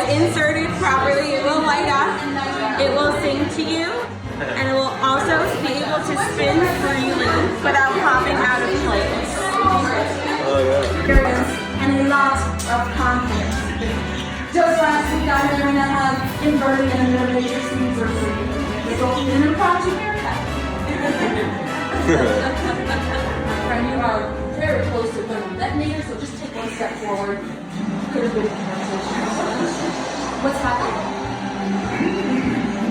inserted properly, it will light up, it will sing to you, and it will also be able to spin freely without popping out of place. Oh yeah. And a lot of confidence. Just last week I learned that have inverted and their major sleeves are free. Resulting in an impromptu haircut. My friend, you are very close to thermal detonator, so just take one step forward. Get a bit of transition. What's happening?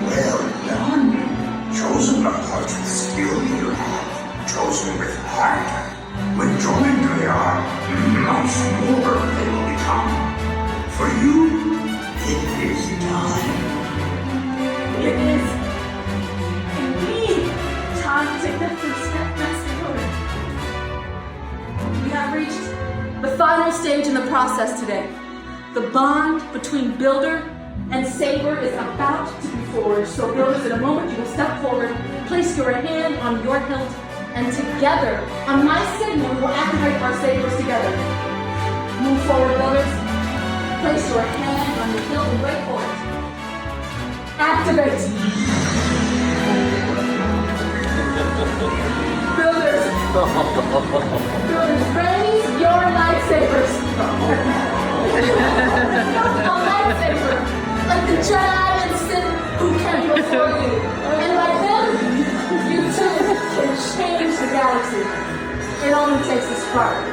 Well done. Chosen apart with skill you have. Chosen with heart. When joined they are, much more they will become. For you, it is time. It is indeed time to take the first step, Master Yoda. We have reached the final stage in the process today. The bond between Builder and Saber is about to be forged. So Builders, in a moment you will step forward, place your hand on your hilt, and together, on my signal, we will activate our sabers together. Move forward, Builders. Place your hand on your hilt and wait for it. Activate. Builders. Builders, raise your lightsabers. A lightsaber, like the Jedi and Sith who came before you. And like them, you too can change the galaxy. It only takes a spark.